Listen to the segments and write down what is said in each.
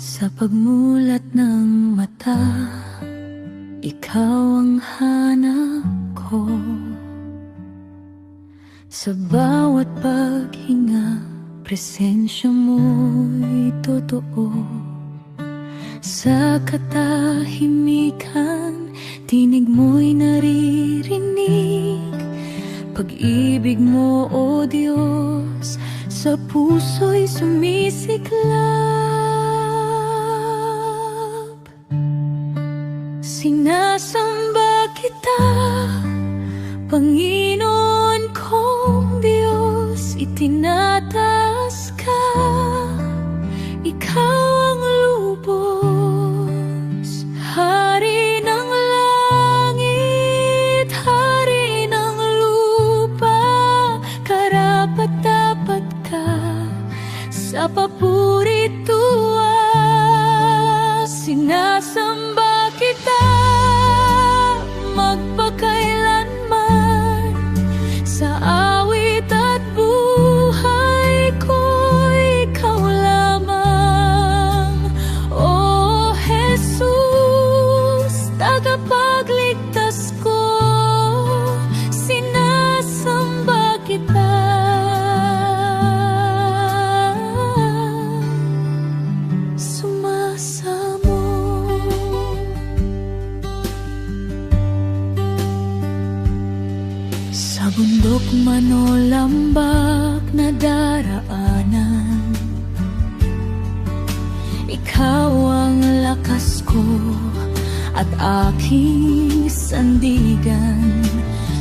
Sa pagmulat ng mata, ikaw ang hanap ko. Sa bawat paghinga, presensya mo'y totoo. Sa katahimikan, tinig mo'y naririnig. Pag-ibig mo, O Diyos, sa puso'y sumisiklab. Sinasamba kita, Panginoon kong Diyos, itinataas ka. Ikaw ang lubos, Hari ng langit, Hari ng lupa. Karapat-dapat ka sa papuri-tuwa. Sinasamba kita magpakailanman, sa awit at buhay ko ikaw lamang. O Jesus, tagapagligtas ko, sinasamba kita. Sa bundok man o lambak na daraanan, ikaw ang lakas ko at aking sandigan.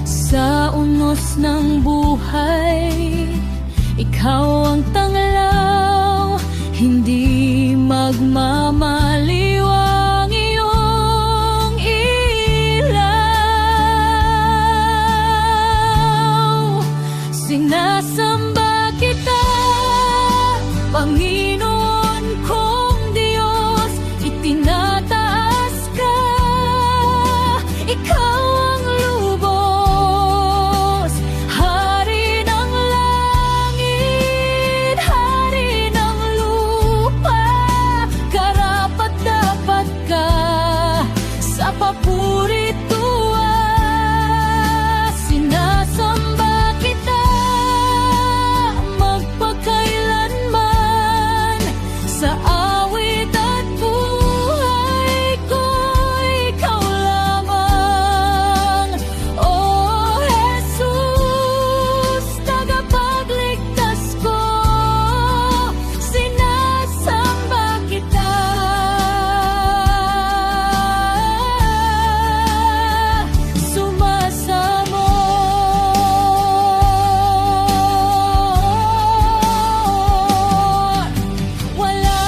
Sa unos ng buhay, ikaw ang tanglaw, hindi magmamaliw ang iyong ilaw. Sinasamba kita, Panginoon kong Diyos, itinataas ka. Ikaw ang lubos, Hari ng langit, Hari ng lupa. Karapat-dapat ka sa papuri-tuwa. Sinasamba kita magpakailanman, sa awit at buhay ko ikaw lamang. O Jesus, tagapagligtas ko, sinasamba kita. Sumasamo wala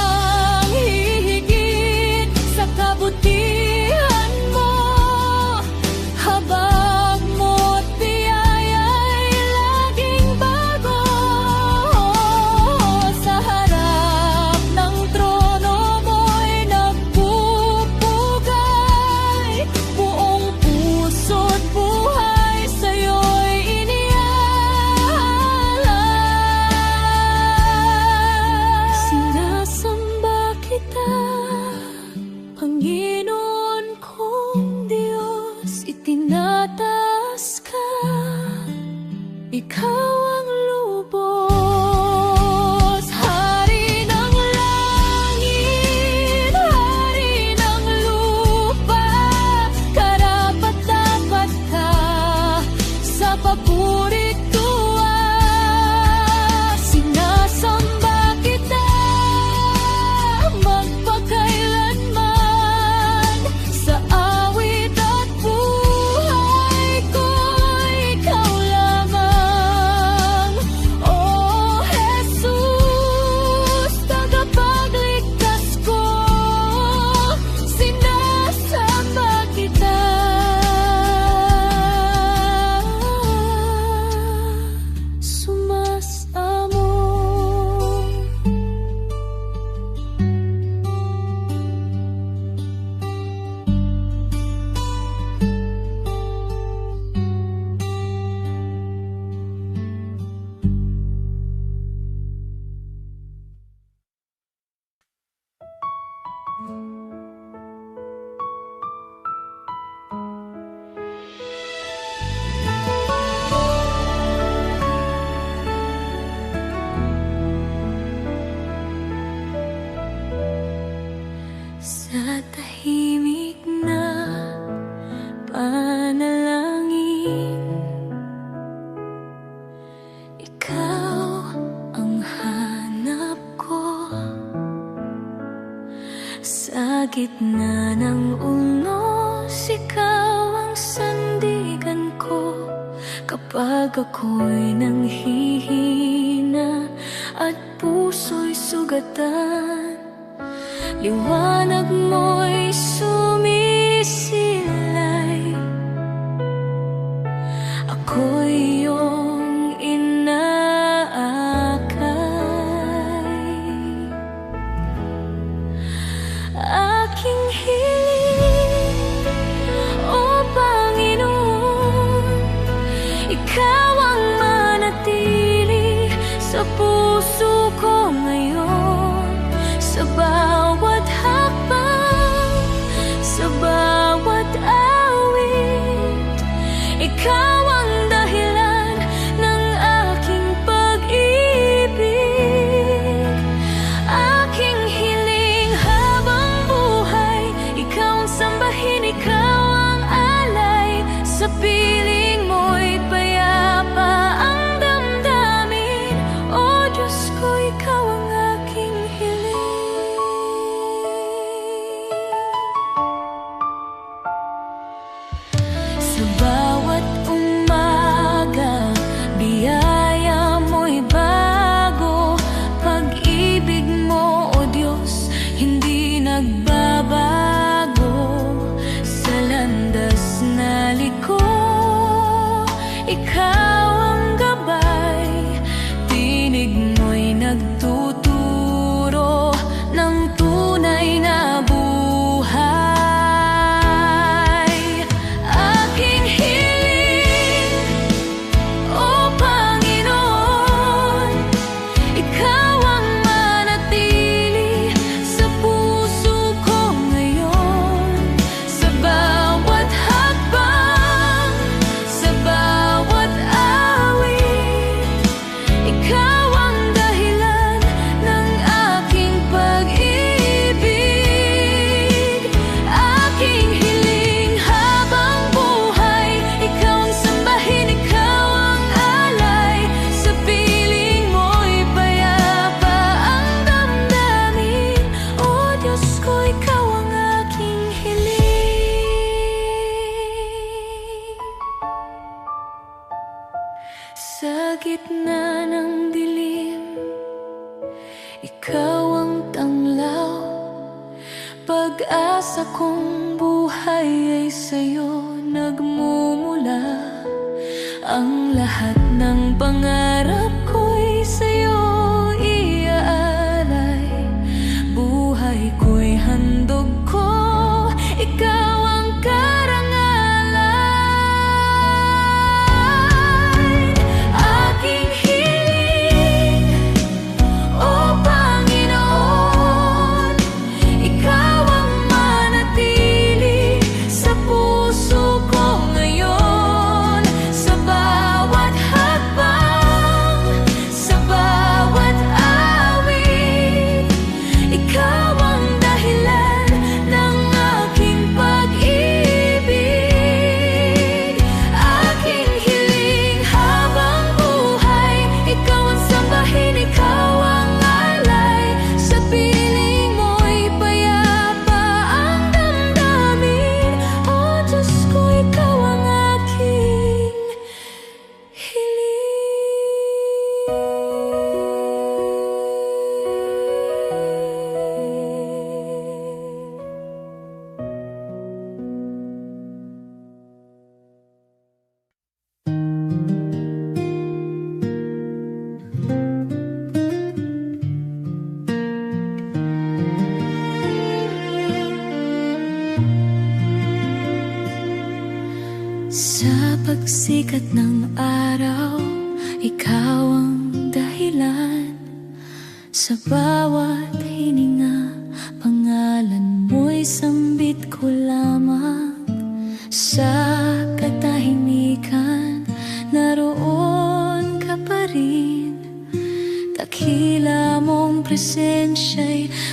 Sa tahimik na panalangin, ikaw ang hanap ko. Sa gitna ng unos, ikaw ang sandigan ko. Kapag ako'y nanghihina at puso'y sugatan, liwanag mo'y sumisilay. Ako'y iyong inaakay. Aking hiling, O Panginoon, Ikaw ang manatili sa puso ko ngayon. Sa bawat hakbang, sa bawat awit, ikaw ang dahilan ng aking pag-ibig. Aking hiling habang buhay, ikaw ang sambahin, ikaw ang alay. Sa piling mo'y payapa ang damdamin. O Diyos ko, ikaw ang aking hiling. Sa bawat umaga, biyaya mo'y bago. Pag-ibig mo, O Diyos, hindi nagbabago. Sa landas na liko, ikaw ang gabay. Tinig mo'y nagtuturo ng tunay na buhay. Aking hiling, O Panginoon, Ikaw ang manatili sa puso ko ngayon. Sa bawat hakbang, sa bawat awit, ikaw ang dahilan ng aking pag-ibig. Aking hiling habang buhay, ikaw ang sambahin, ikaw ang alay. Sa piling mo'y payapa ang damdamin. O Diyos ko, ikaw ang aking hiling. Sa gitna ng dilim, ikaw ang tanglaw. Pag-asa kong buhay ay sa'yo nagmumula. Ang lahat ng pangarap ko'y sa'yo iaalay. Buhay ko'y handog ko, ikaw ang karangalan. Aking hiling, O Panginoon, Ikaw ang manatili sa puso ko ngayon. Sa bawat hakbang, sa bawat awit, ikaw ang dahilan ng aking pag-ibig. Aking hiling habang buhay, ikaw ang sambahin, ikaw ang alay. Sa piling mo'y payapa ang damdamin. O Diyos ko, ikaw ang aking hiling. Sa pagsikat ng araw, ikaw ang dahilan. Sa bawat hininga, pangalan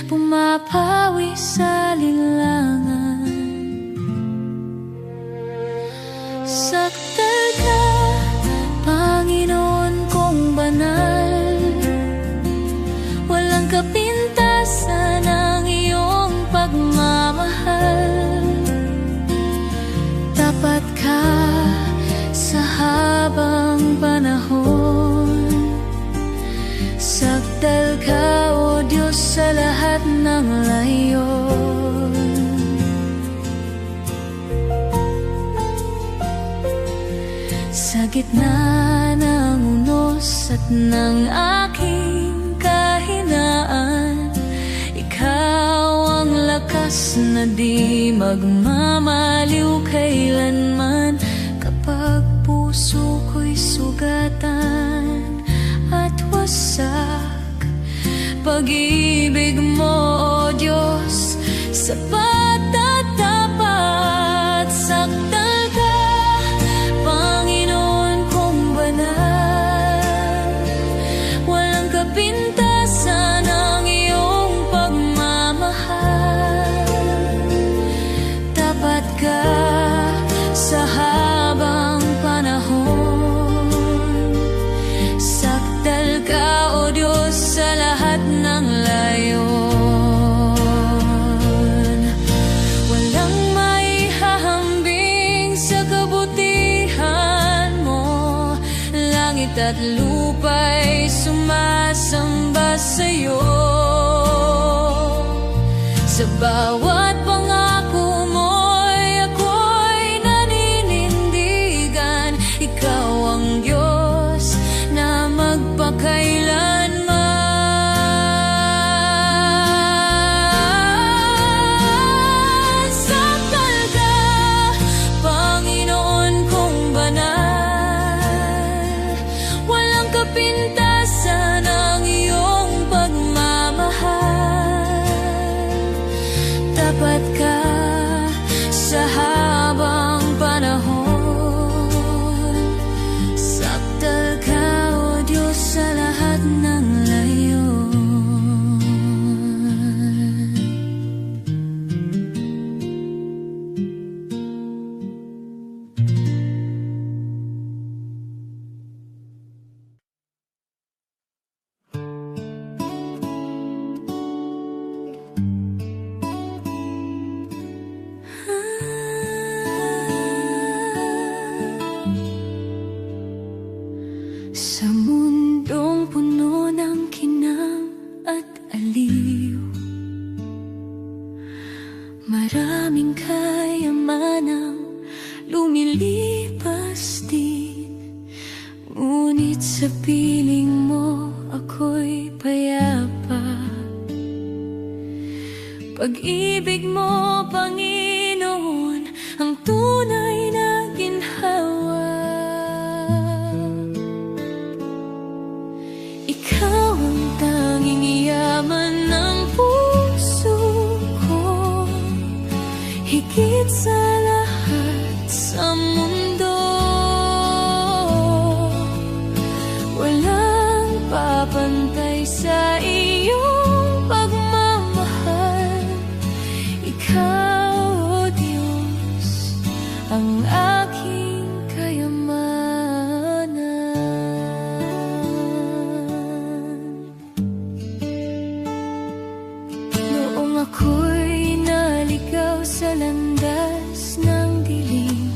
pumapawi sa lilangan. Sakdal ka, Panginoon kong banal, walang kapintasan ang iyong pagmamahal. Tapat ka sa habang panahon, sakdal ka, O Diyos, sa lahat ng layon. Sa gitna ng unos at ng aking kahinaan, ikaw ang lakas na di magmamaliw kailanman. Kapag puso ko'y sugatan at wasak, pag-ibig mo, O Diyos, sapat at tapat. Sakdal ka, Panginoon kong banal, walang kapintasan ang iyong pagmamahal. Tapat ka sa habang panahon, sakdal ka, O Diyos, sa lahat ng layon. Walang maihahambing sa kabutihan mo, langit at lupa'y sumasamba sa'yo. Sa bawat pangako mo'y ako'y naninindigan. Ikaw ang Diyos na magpakailanman. Sakdal ka, Panginoon kong banal, walang kapintasan ang iyong pagmamahal. Tapat ka sa habang panahon, sakdal ka, O Diyos, sa lahat ng layon. Sa mundong puno ng kinang at aliw, maraming kayamanang lumilipas din, ngunit sa piling mo ako'y payapa. Pag-ibig mo, Panginoon, ang tunay na ginhawa. Ikaw ang tanging yaman ng puso ko, higit sa lahat sa mundo. Walang papantay sa iyong pagmamahal. Ikaw, O Diyos, ang aking kayamanan. Noong ako'y naligaw sa landas ng dilim,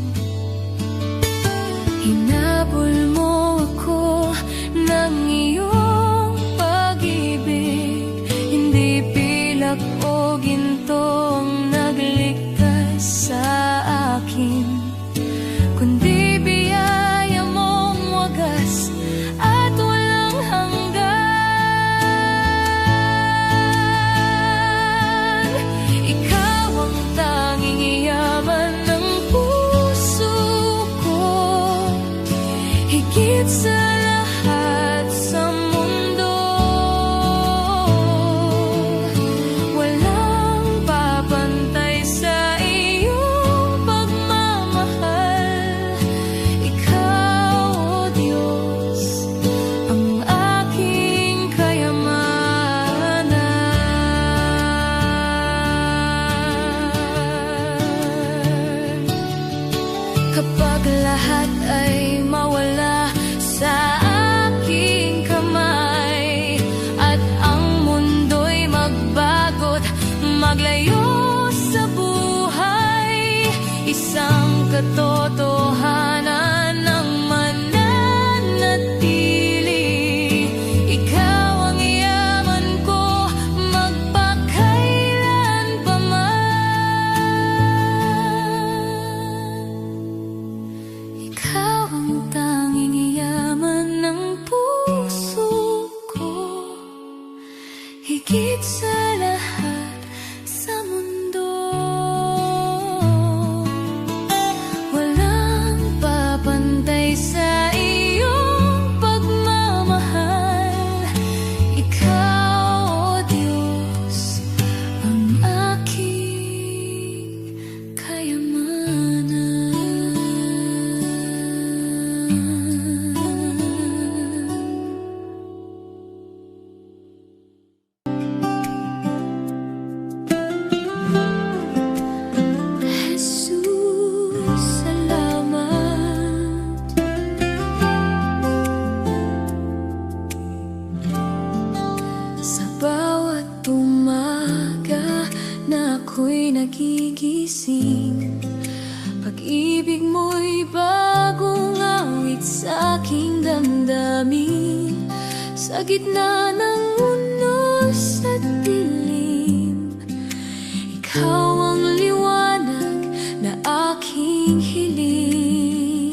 hinabol mo ako ng iyong pag-ibig. Hindi pilak o ginto ang nagligtas sa akin, kundi biyaya mong wagas at walang hanggan. Ikaw ang tanging yaman ng puso ko, higit sa lahat sa mundo. Walang papantay lahat ay mawala sa aking kamay, at ang mundo'y magbago't maglayo sa buhay. Isang katotohanan ang mananatili, ikaw ang yaman ko magpakailan pa man. Ikaw ang tanging yaman ng puso ko, higit sa lahat sa mundo. Walang papantay sa iyong pagmamahal. Ikaw, O Diyos, ang aking kayamanan. Jesus, salamat. Sa bawat umaga na ako'y nagigising, pag-ibig mo'y bagong awit sa aking damdamin. Sa gitna ng unos at dilim, ikaw ang liwanag na aking hiling.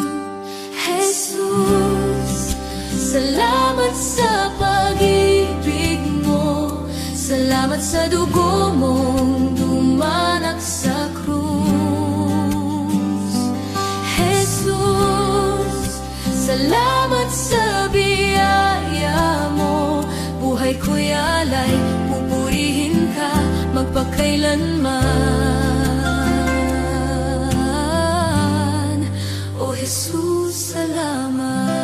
Jesus, salamat sa pag-ibig mo. Salamat sa dugo mong dumanak sa krus. Jesus, salamat sa biyaya mo. Buhay ko'y alay, pupurihin ka magpakailanman. O Jesus, salamat.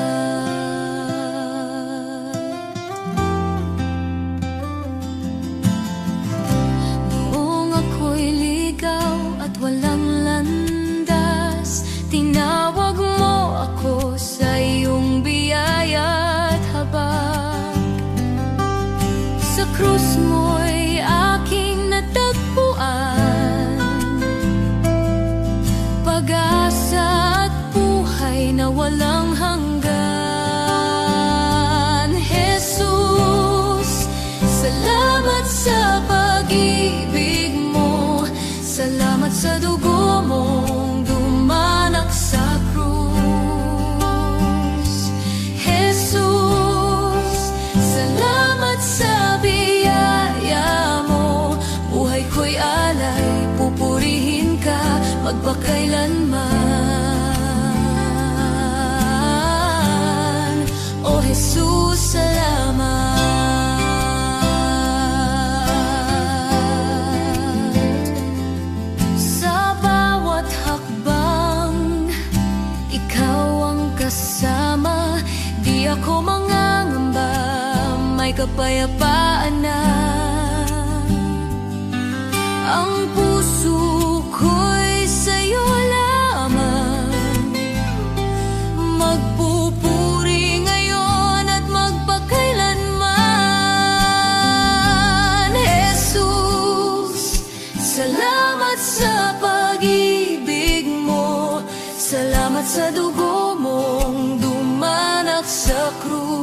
Noong ako'y ligaw at walang landas, tinawag mo ako sa iyong biyaya at habag. Sa krus mo'y aking natagpuan, pag-asa at buhay na walang hanggan. Jesus, salamat sa pag-ibig mo. Salamat sa dugo mong dumanak sa krus. Jesus, salamat sa biyaya mo. Buhay ko'y alay, pupurihin ka magpakailanman. O Jesus, salamat. Sa bawat hakbang, ikaw ang kasama. Di ako mangangamba, may kapayapaan na. Ang puso ko'y sa'yo lamang, magpupuri ngayon at magpakailanman. Jesus, salamat sa pag-ibig mo. Salamat sa dugo mong dumanak sa krus.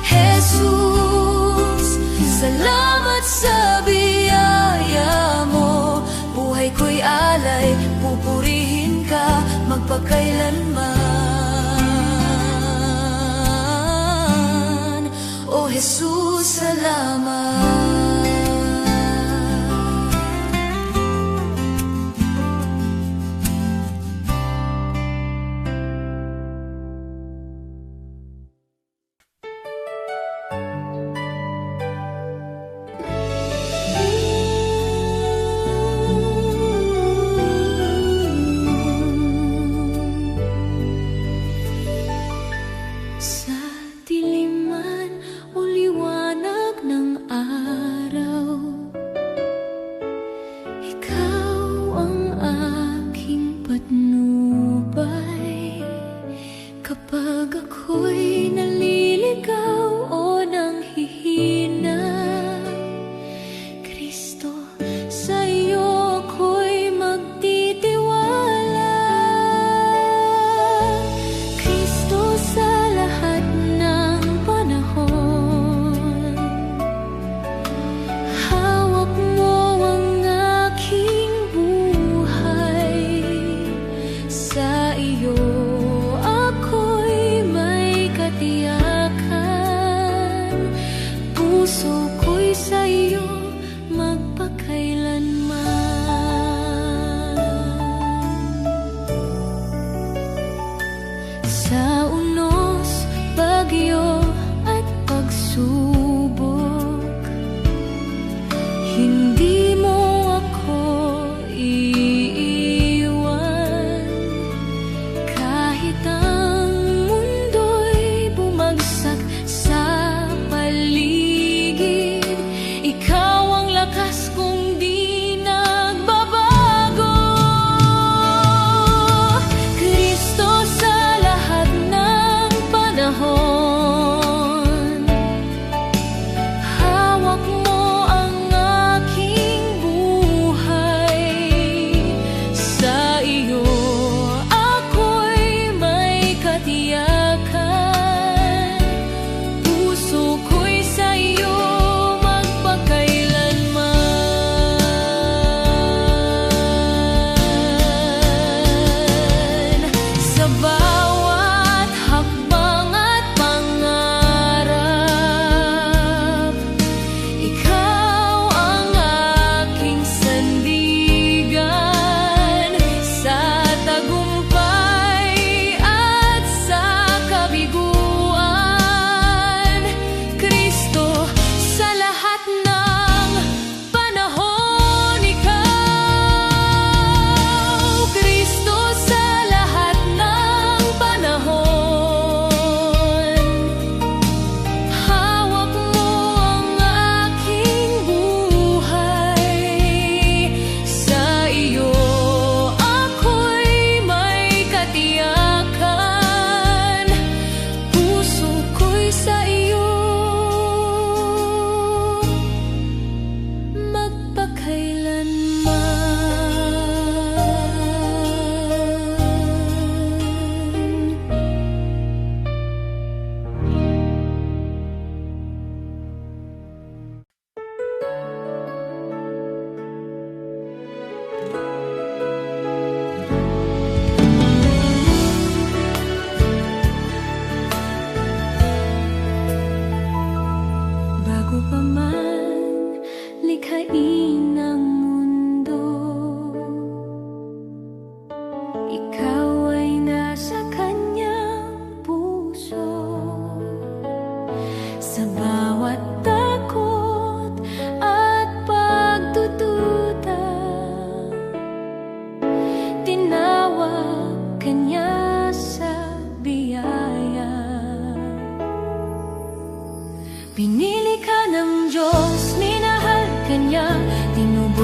Jesus, salamat sa biyaya mo. Buhay ko'y alay, pupurihin ka magpakailanman. O Jesus, salamat. Sa diliman o liwanag ng araw,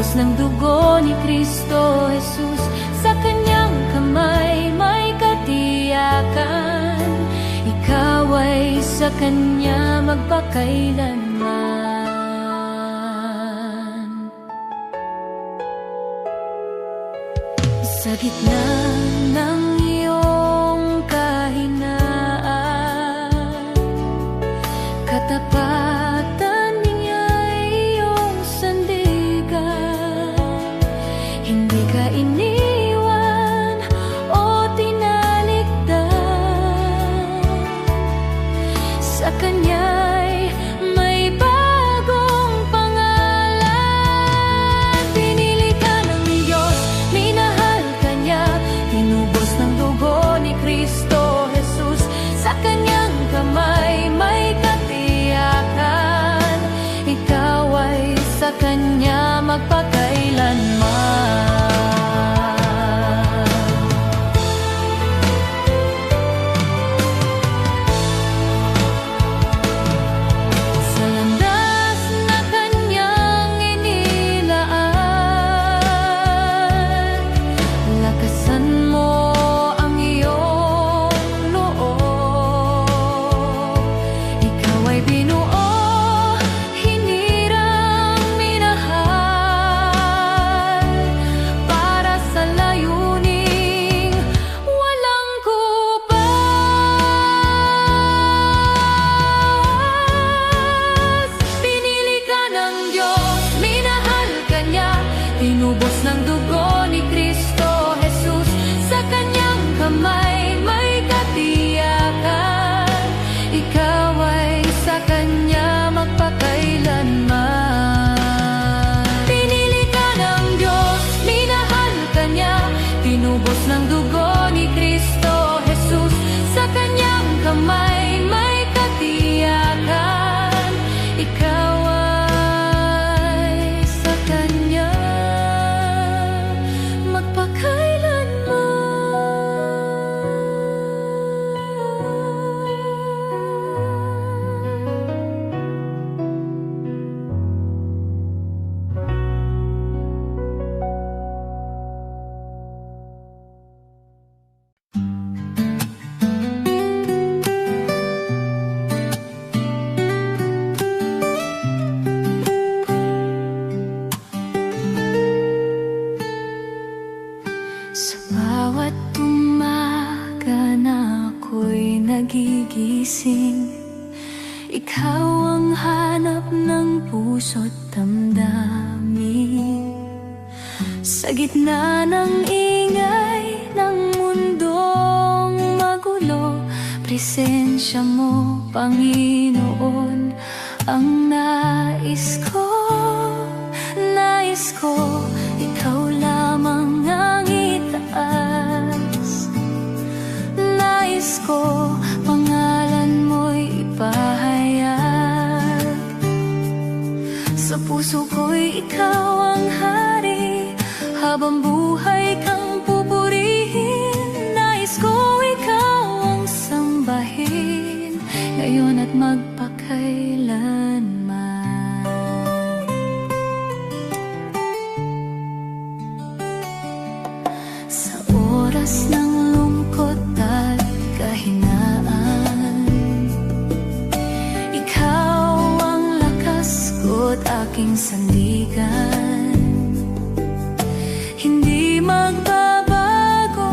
tinubos ng dugo ni Kristo Jesus. Sa kanyang kamay may katiyakan, ikaw ay sa kanya magpakailanman. Sa gitna ng iyong kahinaan, katapatan niya'y iyong sandigan. Hindi ka iniwan o tinalikdan. Sa kanya'y may bagong pangalan. Pinili ka ng Diyos, minahal ka niya, tinubos ng dugo ni Kristo Jesus. Sa kanyang kamay may katiyakan, ikaw ay sa kanya magpakailanman. Sa landas na kanyang inilaan, lakasan mo ang iyong loob. Ikaw ay binuo, hinirang minahal, para sa layuning walang kubas. Pinili ka ng Diyos, minahal ka niya, tinubos ng dugo ni Kristo Jesus. Sa kanyang kamay may katiyakan, ikaw ay sa kanya magpakailanman. Pinili ka ng Diyos, minahal ka niya, tinubos ng dugo ni Kristo Jesus. Sa kanyang kamay may katiyakan, ikaw ay sa kanya Sa bawat umaga na ako'y nagigising, ikaw ang hanap ng puso't damdamin. Sa gitna ng ingay ng mundong magulo, presensya mo, Panginoon, ang nais ko. Nais ko, ikaw lamang ang itaas. Nais ko, pangalan mo'y ipahayag. Sa puso ko'y ikaw ang hari, habang buhay kang pupurihin. Nais ko, ikaw ang sambahin, ngayon at magpakailanman. Sa oras ng lungkot at kahinaan, ikaw ang lakas ko't aking sandigan. Hindi magbabago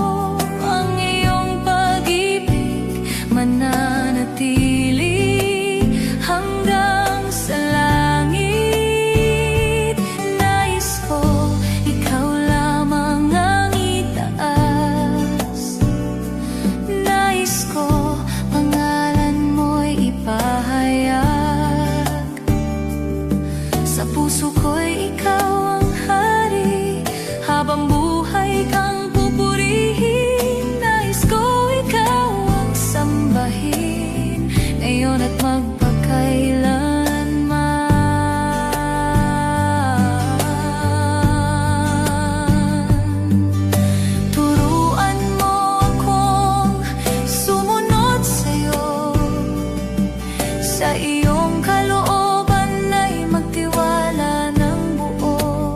ang iyong pag-ibig, mananatili hanggang sa langit. Nais ko, ikaw lamang ang itaas. Nais ko, pangalan mo'y ipahayag. Sa puso ko'y ikaw ang hari, habang buhay kang pupurihin. Nais ko, ikaw ang sambahin, ngayon at magpakailanman. Turuan mo akong sumunod sa'yo, sa iyong kalooban ay magtiwala ng buo.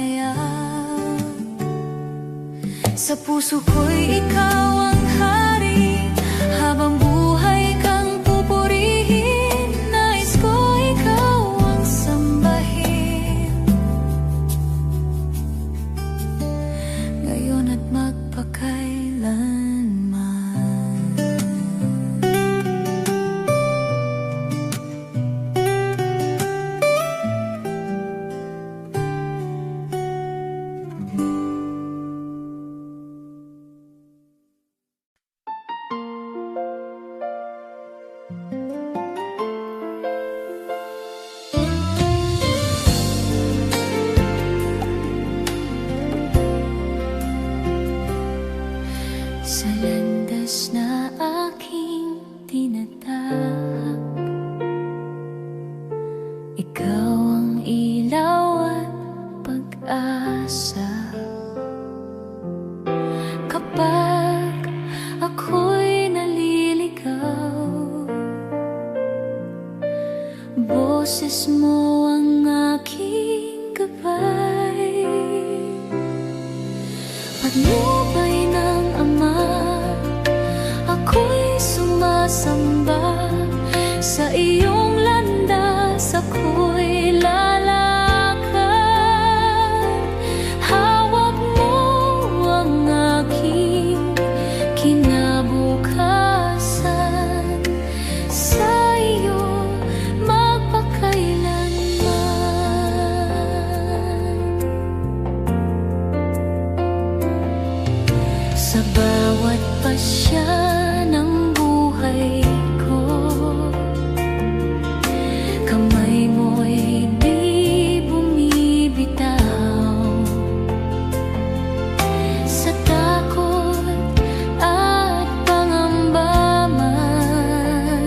masaya. Sa puso ko'y ikaw ang hari, habang buhay kang pupurihin. Nais ko ikaw ang sambahin, ngayon at magpakailanman. Sa landas na aking tinatahak, ikaw ang ilaw at pag-asa. Kapag ako'y naliligaw, boses mo ang aking gabay. Patnubay ng Ama, ako'y sumasamba. Sa iyong landas ako'y lalakad. Hawak mo ang aking kinabukasan, sa iyo magpakailanman. Sa bawat pasya ng buhay ko, kamay mo'y di bumibitaw. Sa takot at pangamba man,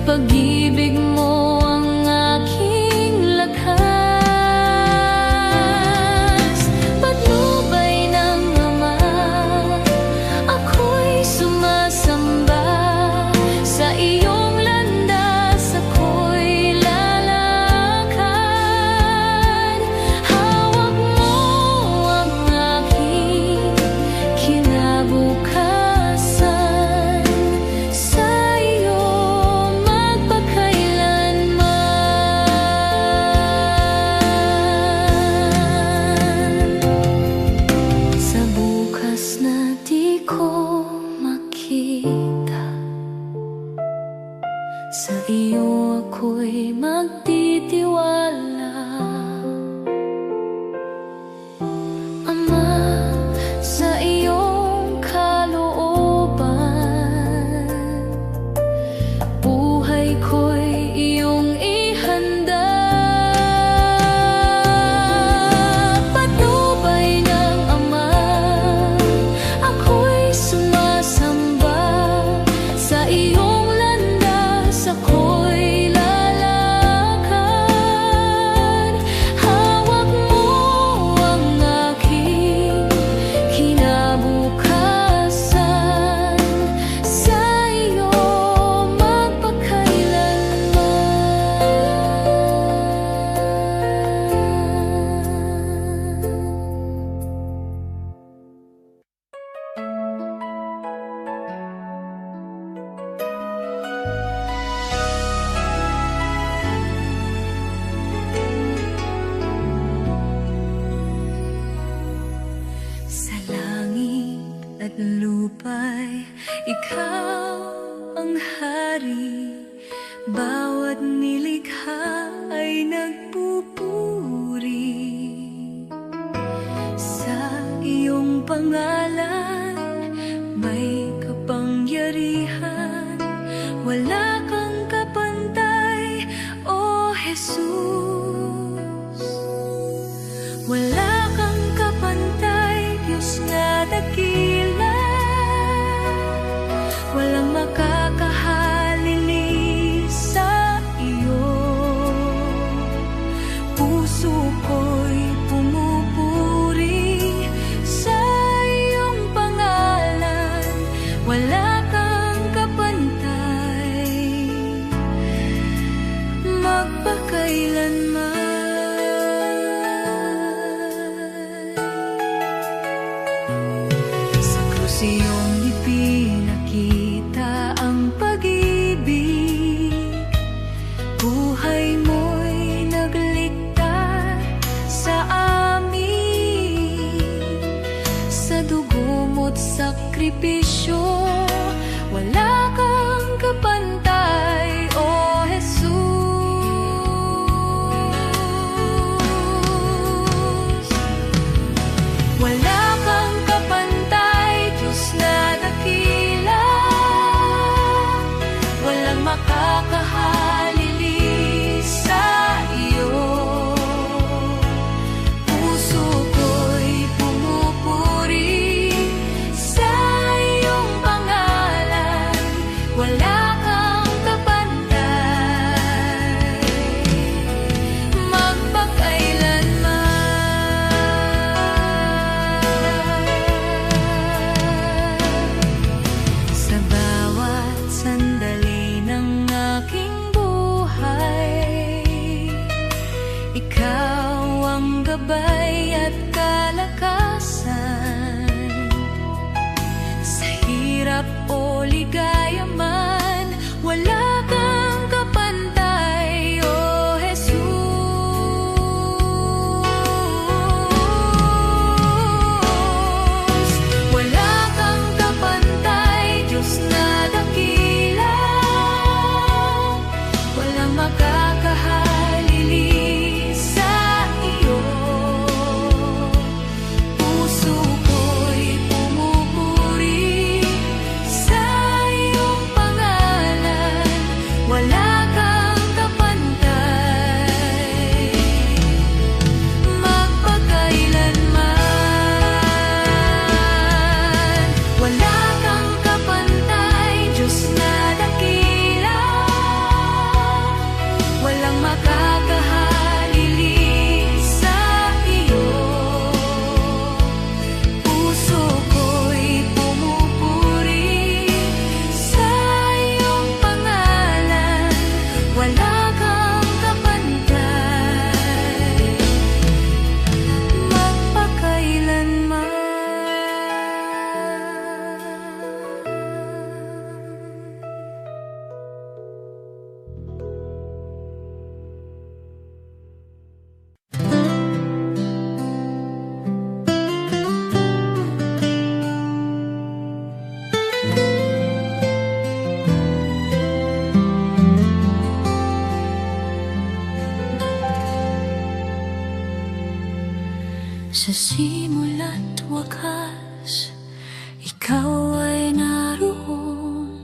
pag-ibig mo ang aking lakas. Patnubay ng Ama, ako'y sumasamba. Sa iyong landas ako'y lalakad. Hawak mo ang aking kinabukasan, sa iyo magpakailanman. Sa bukas na di ko makita, sa iyo ako'y magtitiwala. Ama, sa iyong kalooban, buhay ko'y iyong ihanda. Patnubay ng Ama, ako'y sumasamba. Sa iyong landas ako'y lalakad. Hawak mo ang aking kinabukasan, sa iyo magpakailanman. Sa langit at lupa'y ikaw ang hari, bawat nilikha ay nagpupuri. Sa iyong pangalan may kapangyarihan, wala kang kapantay, O Jesus. Wala kang kapantay, Diyos na dakila, walang makakahalili sa iyo. Puso ko'y pumupuri sa iyong pangalan, wala kang kapantay, magpakailanman. sakripisyo, wala kang kapantay, O Jesus. Wala kang kapantay, Diyos na dakila, walang makakahalili sa iyo. Puso ko'y pumupuri sa iyong pangalan, wala kang kapantay magpakailanman. Sa bawat sandali ng aking buhay, ikaw ang gabay at kalakasan. Sa hirap o ligaya man, wala kang kapantay, O Jesus. Wala kang kapantay, Diyos na dakila, walang makakahalili sa iyo. Puso ko'y pumupuri sa iyong pangalan, wala kang kapantay magpakailanman. Wala kang kapantay, Diyos na dakila, walang makakahalili sa iyo. Puso ko'y pumupuri sa iyong pangalan, wala kang kapantay magpakailanman. Sa simula't wakas, ikaw ay naroon,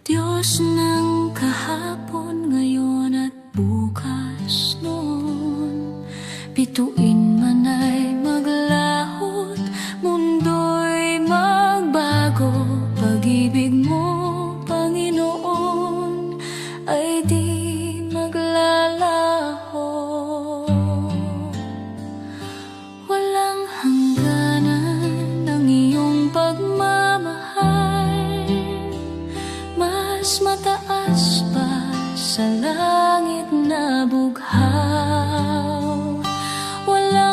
Diyos ng kahapon, ngayon at bukas noon. Bituin man ay maglahot, mundo'y magbago, pag-ibig mo, Panginoon, ay di maglalaho. Walang hangganan ang iyong pagmamahal, mas mataas pa sa langit na bughaw. Walang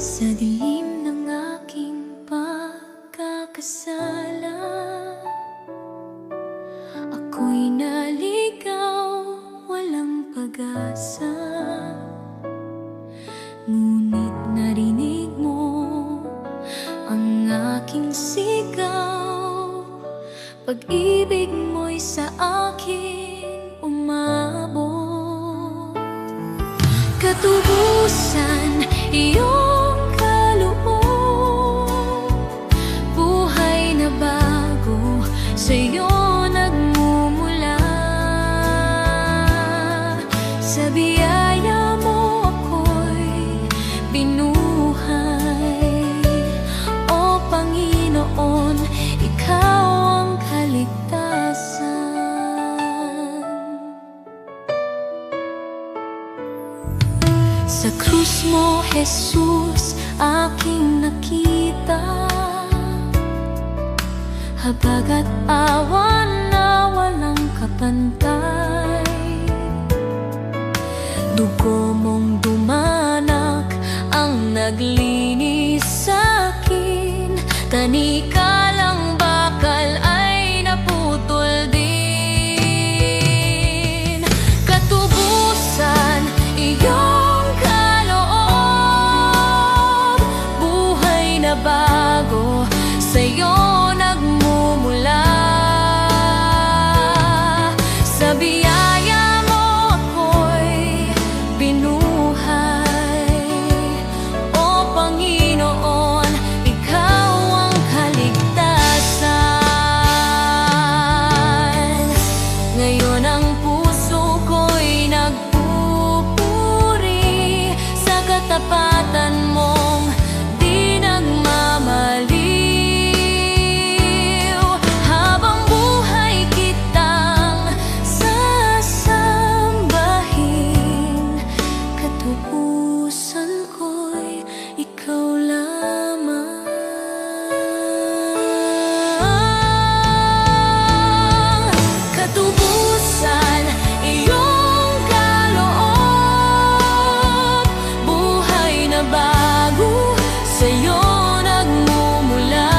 Sa dilim ng aking pagkakasala, ako'y naligaw, walang pag-asa. Ngunit narinig mo ang aking sigaw, pag-ibig mo'y sa akin umabot. Katubusan iyong kaloob, buhay na bago sa'yo nagmumula. Sa biyaya mo ako'y binuhay, O Panginoon, ikaw ang kaligtasan. Sa krus mo, Jesus, aking nakita habag at awa na walang kapantay. Dugo mong dumanak ang naglinis sa'kin, tanikalang bakal ay naputol din. Katubusan iyong kaloob, buhay na bago sa'yo nagmumula. Sa biyaya mo ako'y binuhay, O Panginoon, ikaw ang kaligtasan. Ngayon ang puso ko'y nagpupuri sa katapatan mong di nagmamaliw. Habang buhay kitang sasambahin, katubusan ko'y ikaw lamang. Katubusan iyong kaloob, buhay na bago sa'yo nagmumula.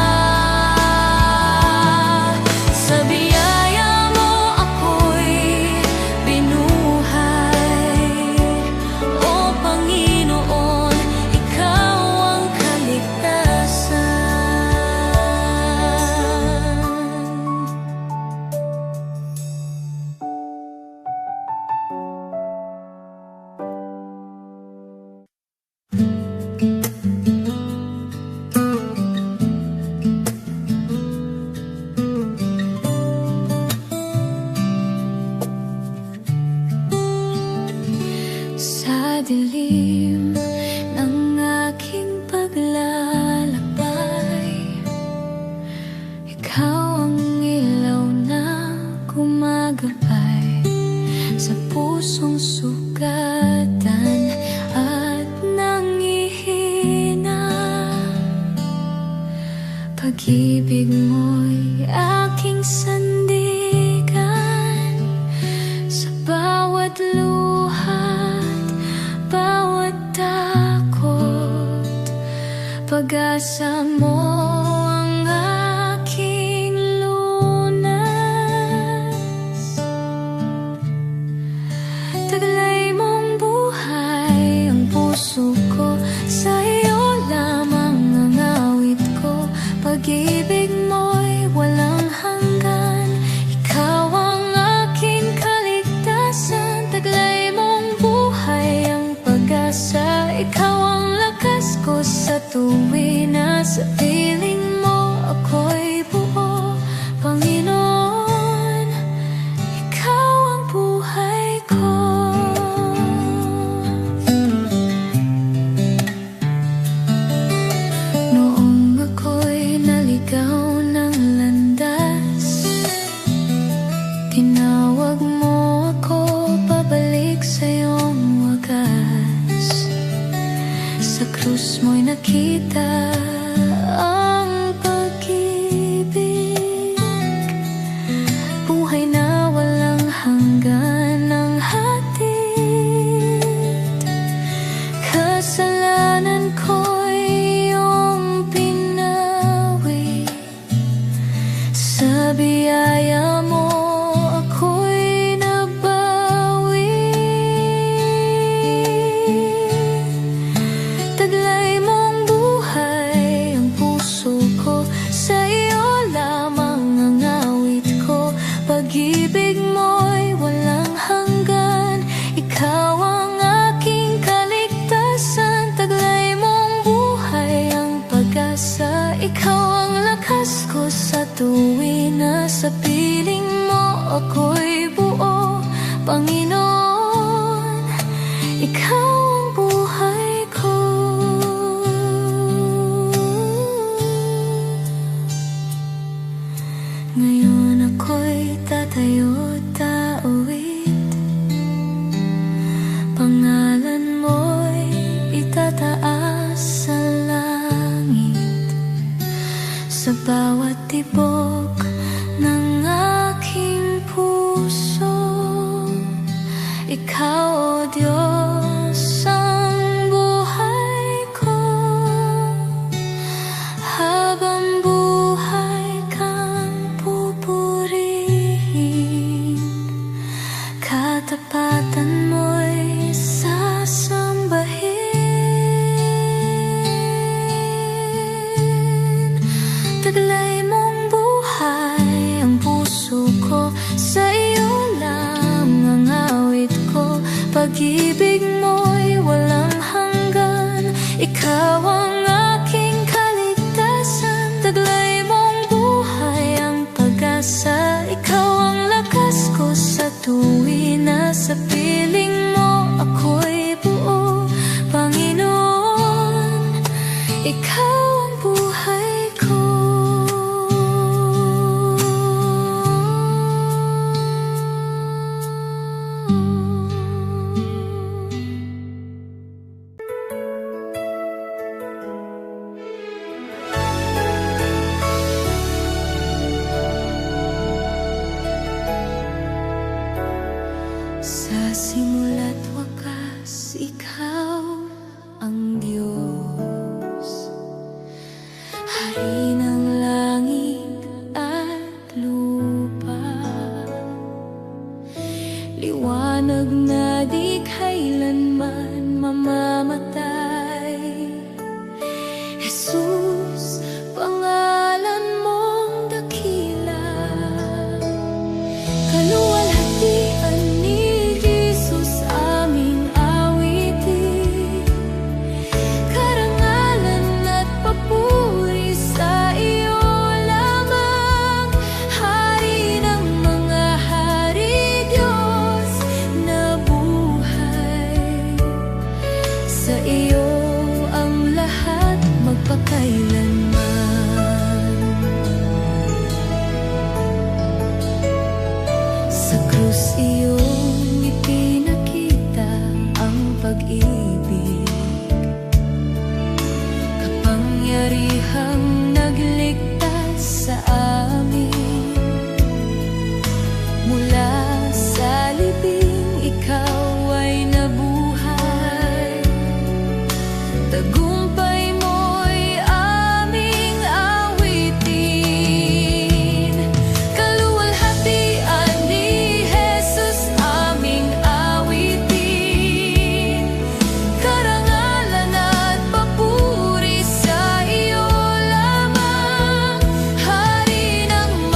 Sa biyaya mo ako'y binuhay, O Panginoon, ikaw ang kaligtasan. Sa dilim ng aking paglalakbay, ikaw ang ilaw na gumagabay sa pusong sugatan at nangihina. Pag-ibig mo'y aking sandigan sa bawat luhat, bawat takot. Pag-asa mo ang aking lunas, taglay mong buhay ang puso ko, sa iyo lamang ang awit ko. Pag-ibig mo'y walang hanggan, ikaw ang aking kaligtasan. Taglay mong buhay ang pag-asa, ikaw ang lakas ko sa tuwin na sa piling mo ako'y buo. Panginoon, ikaw ang buhay ko. Noong ako'y naligaw ng landas, tinawag mo ako pabalik sa iyong wagas. Sa krus mo'y nakita ang pag-ibig, buhay na walang hanggan ang hatid. Kasalanan ko'y ako'y buo, Panginoon, Ikaw ang buhay ko. Ngayon ako'y tatayo't tauwid, pangalan mo'y itataas sa langit. Sa bawat tibok ng aking puso, Ikaw, O Diyos, ang buhay ko. Habang buhay kang pupurihin, katapatan mo'y sasambahin. Taglay mong buhay ang puso ko, sa iyo lang ang awit ko. Pag-ibig mo'y walang hanggan, Ikaw ang aking kaligtasan. Taglay mong buhay ang pag-asa, Ikaw ang lakas ko sa tuwin na sa piling mo ako'y buo, Panginoon, Ikaw ang buhay ko. Sa simula't wakas, Ikaw ang Diyos, Hari ng langit at lupa. Liwanag na di kailanman mamamatay. Jesus, pangalan mong dakila, kaluwalhatian ni Jesus aming awitin. Karangalan at papuri sa iyo lamang, Hari ng mga hari, Diyos na buhay. Sa iyo ang lahat magpakailanman. Sa krus iyong ipinakita ang pag-ibig, kapangyarihang nagligtas sa amin. Mula sa libing ikaw ay nabuhay, tagumpay mo'y aming awitin. Kaluwalhatian ni Jesus aming awitin. Karangalan at papuri sa iyo lamang, Hari ng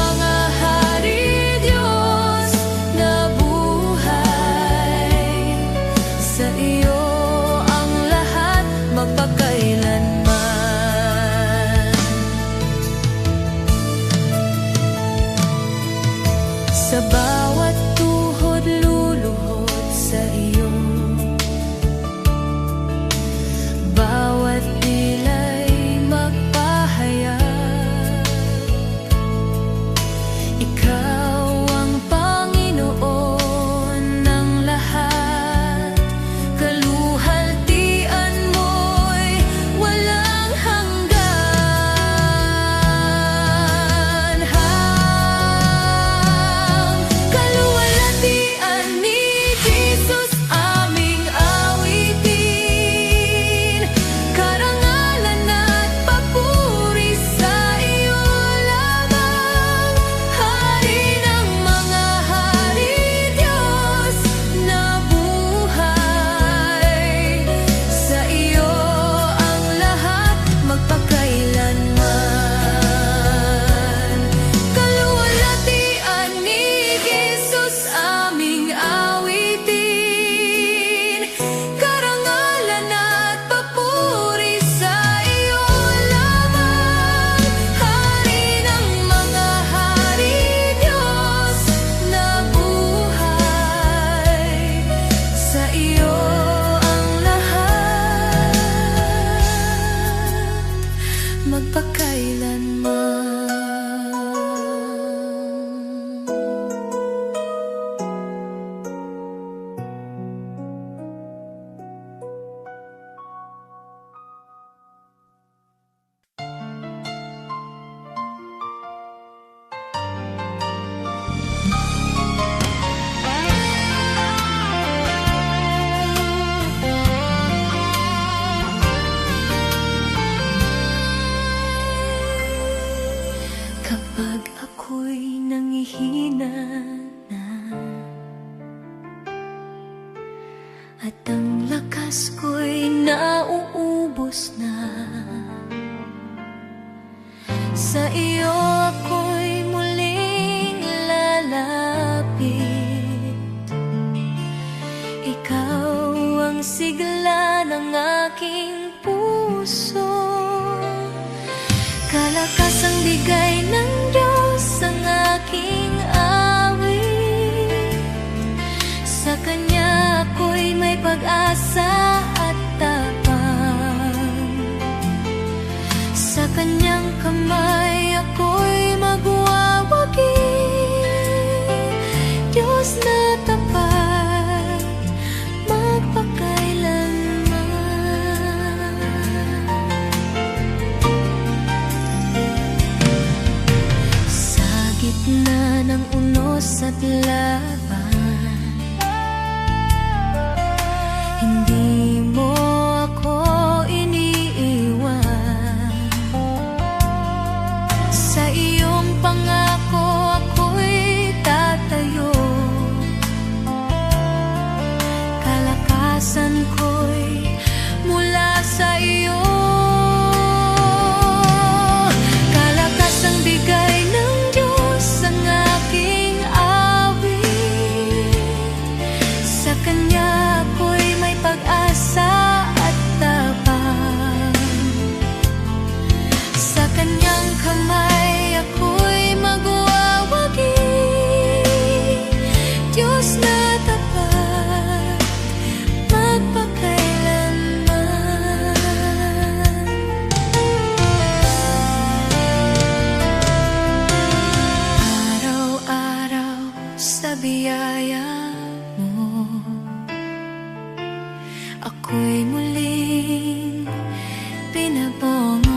magpakailanman. Kapag ako'y nangihina na at ang lakas ko'y nauubos na, sa iyo ako'y muling lalapit. Ikaw ang sigla ng aking puso, kalakasang bigay ng Diyos ang aking awit. Sa Kanya ako'y may pag-asa at tapang, sa Kanyang kamay ako'y magwawagi. Diyos na tapat, magpakailanman. Sa gitna ng unos at laban, hindi mo ako iniiwan. Sa iyong pangako ako'y tatayo, kalakasan ko'y mula sa iyo. Kalakasang bigay ng Diyos ang aking awit. Sa Kanya ako'y may pag-asa at tapang, sa Kanyang kamay ako'y magwawagi. Diyos na tapat, magpakailanman. Araw-araw sa biyaya mo, ako'y muling pinabongo.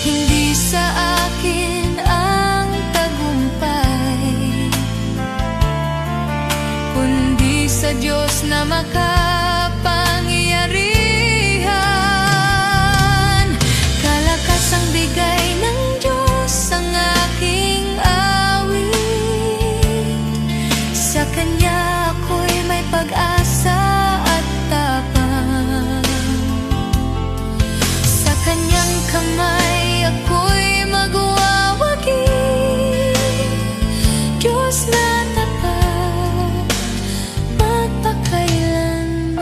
Hindi sa akin ang tagumpay, kundi sa Diyos na makapangyarihan. Kalakasang bigay ng Diyos ang aking awit. Sa Kanya ako'y may pag-asa at tapang, sa Kanyang kamay ako'y magwawagi. Diyos na tapat, magpakailanman.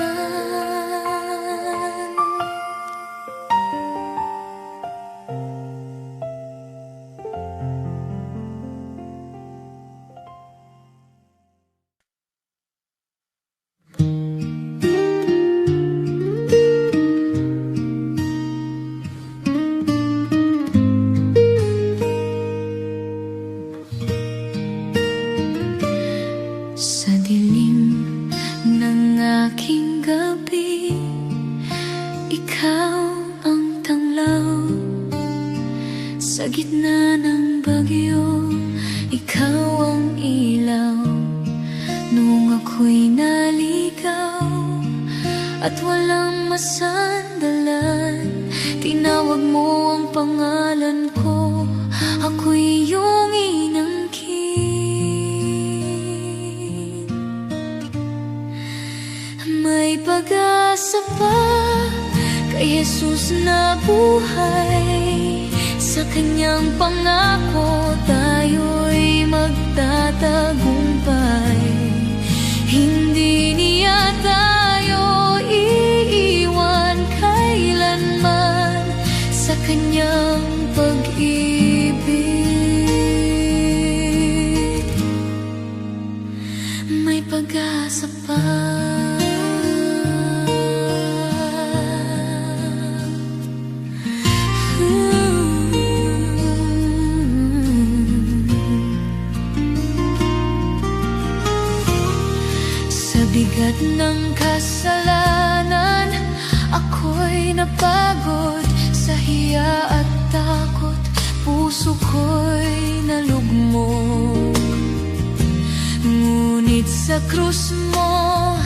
Sa dilim ng aking gabi, ikaw ang tanglaw. Sa gitna ng bagyo, ikaw ang ilaw. Noong ako'y naligaw at walang masandalan, tinawag mo ang pangalan ko, ako'y iyong inangkin. May pag-asa pa kay Jesus na buhay. Sa Kanyang pangako tayo'y magtatagumpay. Hindi niya tayo iiwan kailanman. Sa Kanyang pag-ibig may pag-asa pa. bigat ng kasalanan, ako'y napagod sa hiya at takot. Puso ko'y nalugmok. Ngunit sa krus mo,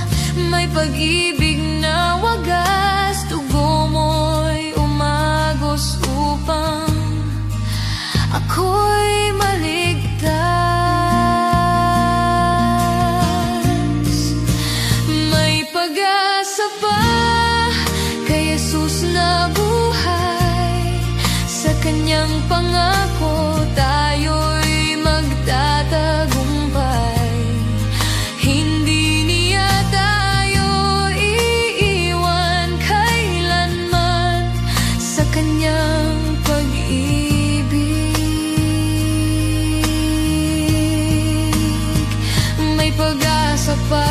may pag-ibig na wagas. Dugo mo'y umagos upang ako'y maligtas. May pag-asa pa kay Jesus na buhay. Sa kanyang pangako tayo'y magtatagumpay. Hindi niya tayo iiwan kailanman. Sa kanyang pag-ibig may pag-asa pa.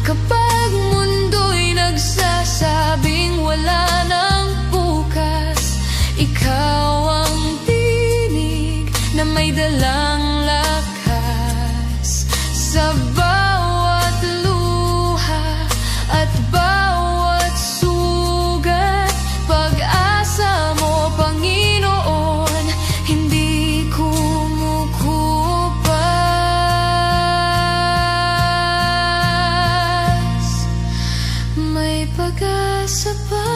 Kapag mundo'y nagsasabing wala nang bukas, ikaw ang tinig na may dalang lakas. Sa bawat luha at bawat sugat, pag-asa mo, Panginoon, hindi kumukupas. May pag-asa pa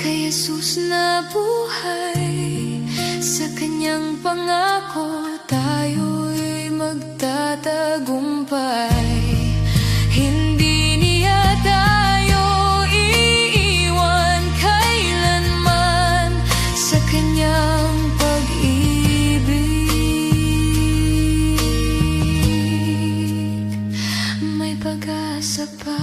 kay Jesus na buhay. Sa kanyang pangako tayo'y magtatagumpay. Hindi niya tayo iiwan kailanman. Sa kanyang pag-ibig may pag-asa pa.